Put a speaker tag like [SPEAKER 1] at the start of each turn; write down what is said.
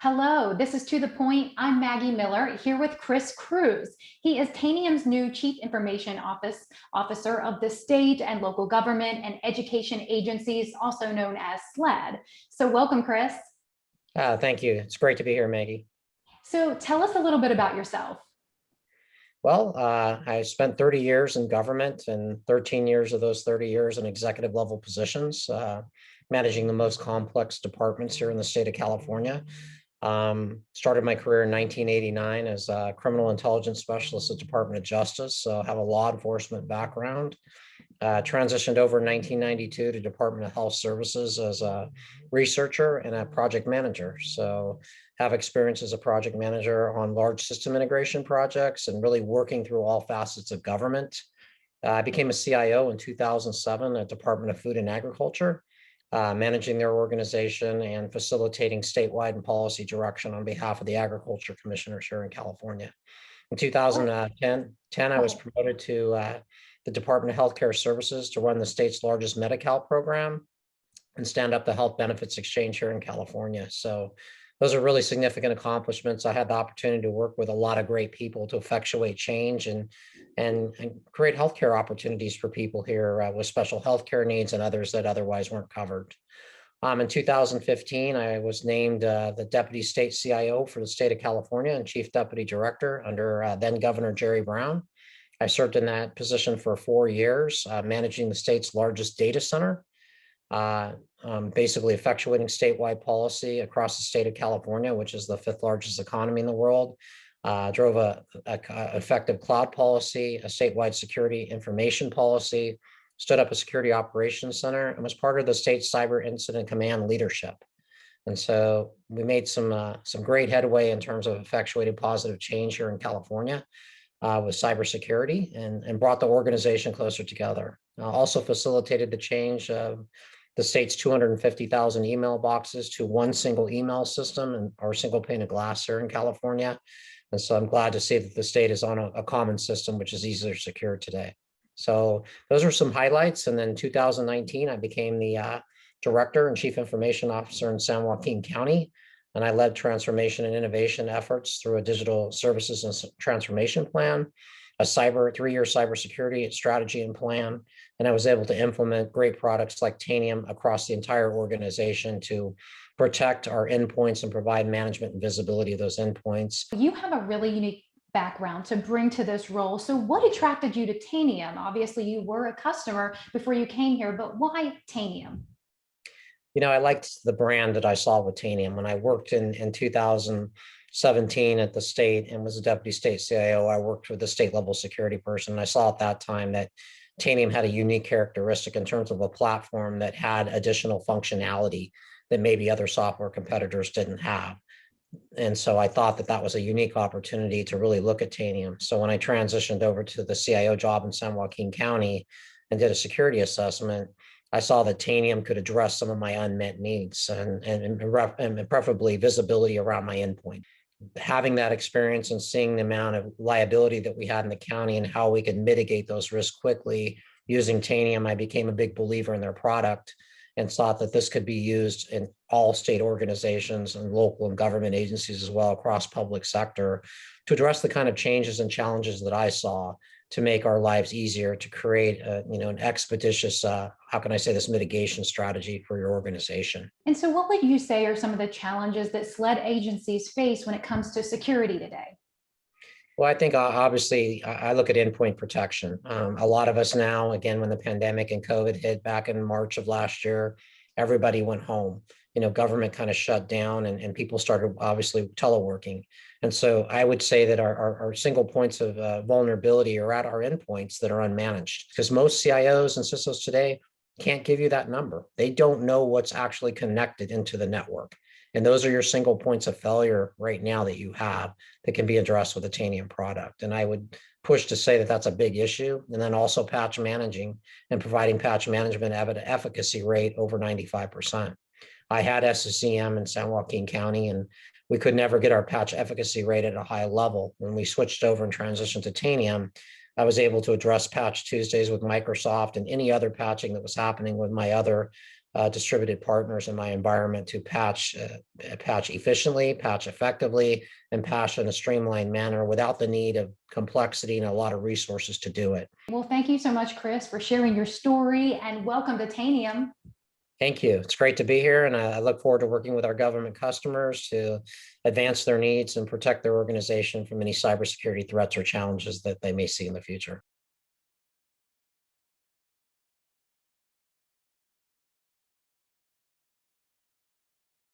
[SPEAKER 1] Hello, this is To the Point. I'm Maggie Miller here with Chris Cruz. He is Tanium's new Chief Information Officer of the state and local government and education agencies, also known as SLED. So welcome, Chris.
[SPEAKER 2] Thank you. It's great to be here, Maggie.
[SPEAKER 1] So tell us a little bit about yourself.
[SPEAKER 2] Well, I spent 30 years in government and 13 years of those 30 years in executive level positions, managing the most complex departments here in the state of California. Started my career in 1989 as a criminal intelligence specialist at Department of Justice, so I have a law enforcement background. Transitioned over in 1992 to Department of Health Services as a researcher and a project manager. So have experience as a project manager on large system integration projects and really working through all facets of government. I became a CIO in 2007 at Department of Food and Agriculture, managing their organization and facilitating statewide and policy direction on behalf of the agriculture commissioners here in California. In 2010, I was promoted to the Department of Healthcare Services to run the state's largest Medi-Cal program and stand up the health benefits exchange here in California. So those are really significant accomplishments. I had the opportunity to work with a lot of great people to effectuate change and create healthcare opportunities for people here with special healthcare needs and others that otherwise weren't covered. In 2015, I was named the Deputy State CIO for the state of California and Chief Deputy Director under then Governor Jerry Brown. I served in that position for 4 years, managing the state's largest data center, basically effectuating statewide policy across the state of California, which is the 5th largest economy in the world. Drove a effective cloud policy, a statewide security information policy, stood up a security operations center, and was part of the state's cyber incident command leadership. And so we made some great headway in terms of effectuating positive change here in California with cybersecurity and brought the organization closer together. Also facilitated the change of the state's 250,000 email boxes to one single email system and our single pane of glass here in California. And so I'm glad to see that the state is on a common system, which is easier secured today. So those are some highlights. And then in 2019, I became the Director and Chief Information Officer in San Joaquin County. And I led transformation and innovation efforts through a digital services and transformation plan, a 3-year cybersecurity strategy and plan. And I was able to implement great products like Tanium across the entire organization to protect our endpoints and provide management and visibility of those endpoints.
[SPEAKER 1] You have a really unique background to bring to this role. So what attracted you to Tanium? Obviously, you were a customer before you came here, but why Tanium?
[SPEAKER 2] You know, I liked the brand that I saw with Tanium. When I worked in 2017 at the state and was a deputy state CIO, I worked with a state level security person. And I saw at that time that Tanium had a unique characteristic in terms of a platform that had additional functionality that maybe other software competitors didn't have. And so I thought that that was a unique opportunity to really look at Tanium. So when I transitioned over to the CIO job in San Joaquin County and did a security assessment, I saw that Tanium could address some of my unmet needs and preferably visibility around my endpoint. Having that experience and seeing the amount of liability that we had in the county and how we could mitigate those risks quickly using Tanium, I became a big believer in their product and thought that this could be used in all state organizations and local and government agencies as well across public sector to address the kind of changes and challenges that I saw to make our lives easier, to create an expeditious, how can I say this, mitigation strategy for your organization.
[SPEAKER 1] And so what would you say are some of the challenges that SLED agencies face when it comes to security today?
[SPEAKER 2] Well, I think obviously I look at endpoint protection. A lot of us now, again, when the pandemic and COVID hit back in March of last year, everybody went home. Government kind of shut down and people started obviously teleworking. And so I would say that our single points of vulnerability are at our endpoints that are unmanaged, because most CIOs and CISOs today can't give you that number. They don't know what's actually connected into the network. And those are your single points of failure right now that you have that can be addressed with a Tanium product. And I would push to say that that's a big issue. And then also patch managing and providing patch management efficacy rate over 95%. I had SCCM in San Joaquin County, and we could never get our patch efficacy rate at a high level. When we switched over and transitioned to Tanium, I was able to address Patch Tuesdays with Microsoft and any other patching that was happening with my other distributed partners in my environment to patch efficiently, patch effectively, and patch in a streamlined manner without the need of complexity and a lot of resources to do it.
[SPEAKER 1] Well, thank you so much, Chris, for sharing your story, and welcome to Tanium.
[SPEAKER 2] Thank you. It's great to be here, and I look forward to working with our government customers to advance their needs and protect their organization from any cybersecurity threats or challenges that they may see in the future.